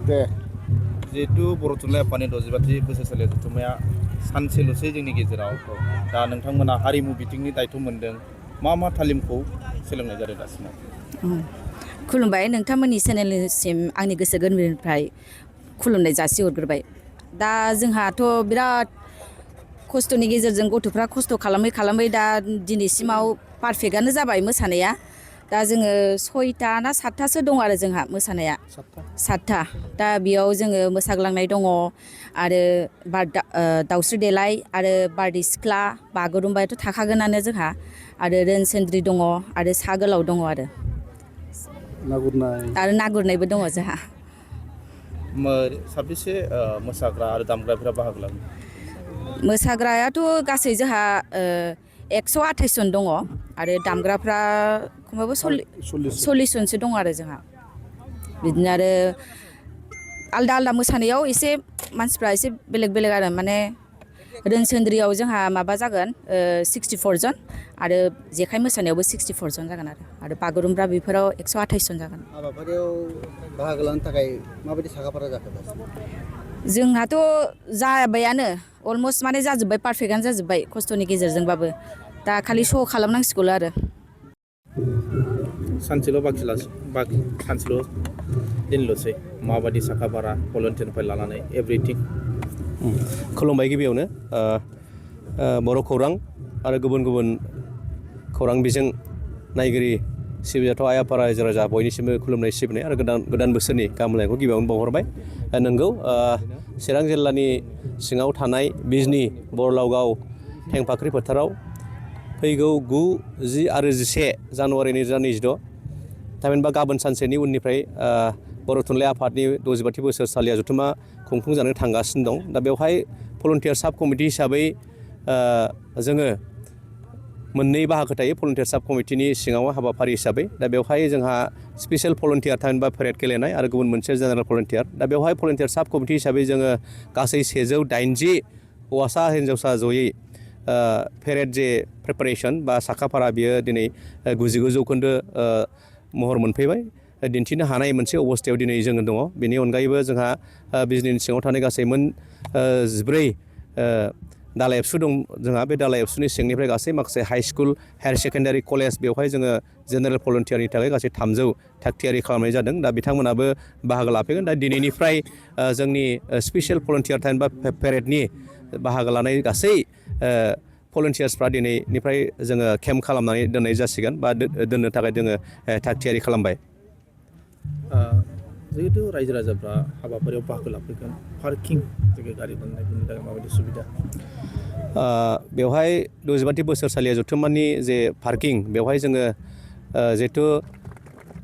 दे जिहेतु बर' थुनलाइ आफादनि 65थि बोसोरसालि जथुम्माया सानसेल'सै जोंनि गेजेराव दा नोंथांमोना हारिमु बिथिंनि दायथ' मोनदों मा तालिमखौ सोलोंनाय जादों दासिमाव? खुलुमबाय नोंथांमोननि चेनेलसिम आंनि गोसो गोरबोनिफ्राय खुलुमनाय जासिहरग्रोबाय। दा जोंहाथ' बिराद खस्थ'नि गेजेरजों गथ'फ्रा खस्थ' खालामै दा दिनैसिमाव पारफेक्टआनो जाबाय मोसानाया। दा जोङो 6टा ना 7टासो दं आरो जोंहा मोसानाया 7टा। दा बेयाव जोङो मोसाग्लांनाय दङ आरो दाउस्रि देलाय आरो बारदै सिख्ला बागुरुम्बायाथ' थाखागोनानो जोंहा आरो रोनसोन्द्रि दङ आरो सा गोलाव दङ आरो ना गुरनायबो दङ जोंहा। साबेसे मोसाग्रा आरो दामग्राफोरा बाहागो लादों? मोसाग्रायाथ' गासै जोंहा 128 जन दङ आरो दामग्राफ्रा खमावबो 40 जनसो दङ आरो जोंहा। बिदिनो आरो आलदा मोसानायाव एसे मानसिफ्रा एसे बेलेग आरो माने रोनसोन्द्रियाव जोंहा माबा जागोन 64 जन आरो जेखाइ मोसानायावबो 64 जन जागोन आरो बागुरुम्बा बेफोराव 128 जन जागोन। हाबाफारियाव बाहागो लानो थाखाय माबायदि साखाफारा जाखो? जोंहाथ' जाबायानो अलमस्ट माने जाजोब्बाय, पारफेक्टआनो जाजोब्बाय खस्थ'नि गेजेरजोंबाबो। दा खालि श' खालामनांसिगौल' आरो। सानसेल' सानसेल' दिनल'सै माबायदि साखाफारा भलन्टियारनिफ्राय लानानै एभ्रिथिं? खुलुमबाय गिबियावनो बर' खौरां आरो गुबुन खौरां बिजों नायगिरि सिबिजाथाव आइ आफा रायजो राजा बयनिसिमबो खुलुमनाय सिबिनाय आरो गोदान बोसोरनि गाहाम हामलायनायखौ गिबियावनो बावहरबाय। नोंगौ चिरां जिल्लानि सिङाव थानाय बिजनि बरलावगाव थेंफाख्रि फोथाराव फैगौ 9, 10 आरो 11 जानुवारि 2026 थामहिनबा गाबोन सानसेनि उननिफ्राय बर' थुनलाइ आफादनि 65थि बोसोरसालिया जथुम्मा खुंफुंजानो थांगासिनो दं। दा बेवहाय भलन्टियार साब कमिटि हिसाबै जोङो मोननै बाहागो थायो भलन्टियार साब कमिटिनि सिङाव हाबाफारि हिसाबै। दा बेवहाय जोंहा स्पेसियेल भलन्टियार थामहिनबा पेरेड गेलेनाय आरो गुबुन मोनसे जेनेरेल भलन्टियार। दा बेवहाय भलन्टियार साब कमिटि हिसाबै जोङो गासै 180 हौवासा हिन्जावसा जयै पेरेड जे प्रिपारेसन बा साखाफारा बियो दिनै 99 जौखोन्दो महर मोनफैबाय, दिन्थिनो हानाय मोनसे अबस्थायाव दिनै जोङो दङ। बेनि अनगायैबो जोंहा बिजनेनि सिङाव थानाय गासै 14 दालाइ एबसु दं जोंहा। बे दालाइ एबसुनि सिंनिफ्राय गासै माखासे high school, higher secondary, college बेवहाय जोङो जेनेरेल भलन्टियारनि थाखाय गासै 300 थागथियारि खालामनाय जादों। दा बिथांमोनाबो बाहागो लाफैगोन। दा दिनैनिफ्राय जोंनि स्पेसियेल भलन्टियार थामहिनबा पेरेडनि बाहागो लानाय गासै भलन्टियार्सफ्रा दिनैनिफ्राय जोङो केम्प खालामनानै दोननाय जासिगोन बा दोननो थाखाय जोङो थागथियारि खालामबाय। जिहेतु रायजो राजाफ्रा हाबाफारियाव बाहागो लाफैगोन, पार्किं जायगा गारि मोननायनि थाखाय माबायदि सुबिदा? बेवहाय 65थि बोसोरसालिया जथुम्मानि जे पार्किं बेवहाय जोङो जिहेतु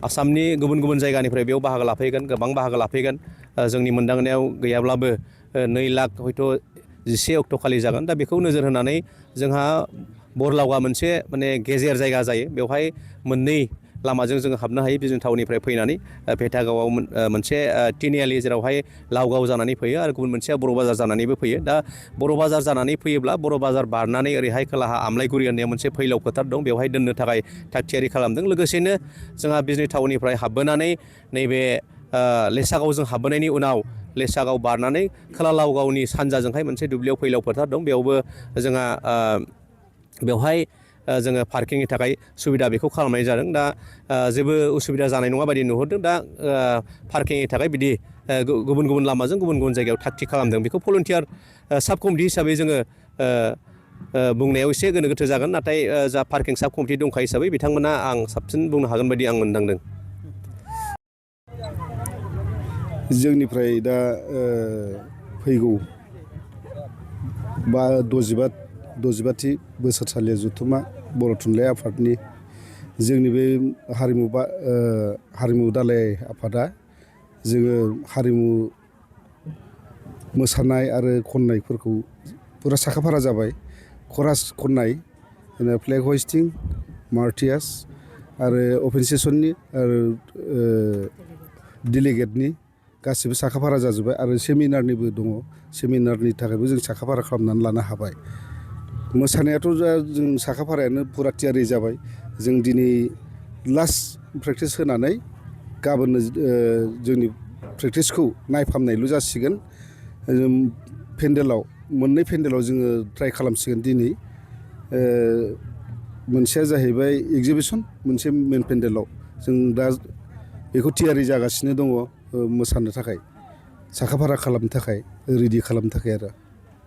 आसामनि गुबुन जायगानिफ्राय बेयाव बाहागो लाफैगोन, गोबां बाहागो लाफैगोन। जोंनि मोनदांनायाव गैयाब्लाबो 2 लाख हयथ' 11 अक्ट' खालि जागोन। दा बेखौ नोजोर होनानै जोंहा बरलावगा मोनसे माने गेजेर जायगा जायो। बेवहाय मोननै लामाजों जोङो हाबनो हायो बिजनि टाउननिफ्राय फैनानै भेटागावआव मोनसे तिनिआलि जेरावहाय लावगाव जानानै फैयो आरो गुबुन मोनसेया बर' बाजार जानानैबो फैयो। दा बर' बाजार जानानै फैयोब्ला बर' बाजार बारनानै ओरैहाय खोलाहा आमलायगुरि होननाय मोनसे फैलाव फोथार दं, बेवहाय दोननो थाखाय थागथियारि खालामदों। लोगोसेनो जोंहा बिजनि टाउननिफ्राय हाबबोनानै नैबे लेसागावजों हाबबोनायनि उनाव लेसागाव बारनानै खोला लावगावनि सानजाजोंहाय मोनसे दुब्लियाव फैलाव फोथार दं, बेयावबो जोंहा बेवहाय जोङो पार्किंनि थाखाय सुबिदा बेखौ खालामनाय जादों। दा जेबो उसुबिदा जानाय नङा बायदि नुहुरदों। दा पार्किंनि थाखाय बिदि गुबुन लामाजों गुबुन जायगायाव थाग-थिग खालामदों। बेखौ भलन्टियार साब कमिटि हिसाबै जोङो बुंनायाव एसे गोनो गोथो जागोन, नाथाय जा पार्किं साब कमिटि दंखायो हिसाबै बिथांमोना आं साबसिन बुंनो हागोन बायदि आं मोनदांदों। जोंनिफ्राय दा फैगौ 65थि बोसोरसालिया जथुम्मा बर' थुनलाइ आफादनि जोंनि बे हारिमु दालाइ आफादा जोङो हारिमु मोसानाय आरो खननायफोरखौ फुरा साखाफारा जाबाय। खरास खननाय, फ्लेग हइस्टिं, मार्टियास आरो अपेन सेसननि आरो डेलिगेटनि गासिबो साखाफारा जाजोब्बाय आरो सेमिनारनिबो दङ। सेमिनारनि थाखायबो जों साखाफारा खालामनानै लानो हाबाय। मोसानायाथ' जों साखाफारायानो फुरा थियारि जाबाय। जों दिनै लास्ट प्रेक्टिस होनानै गाबोननो जोंनि प्रेक्टिसखौ नायफामनायल' जासिगोन पेन्डेलाव मोननै पेन्डेलाव जोङो ट्राइ खालामसिगोन दिनै मोनसेया जाहैबाय एगजिबिसन मोनसे मेन पेन्डेलाव जों दा बेखौ थियारि जागासिनो दङ मोसानो थाखाय साखाफारा खालामनो थाखाय रेडि खालामनो थाखाय आरो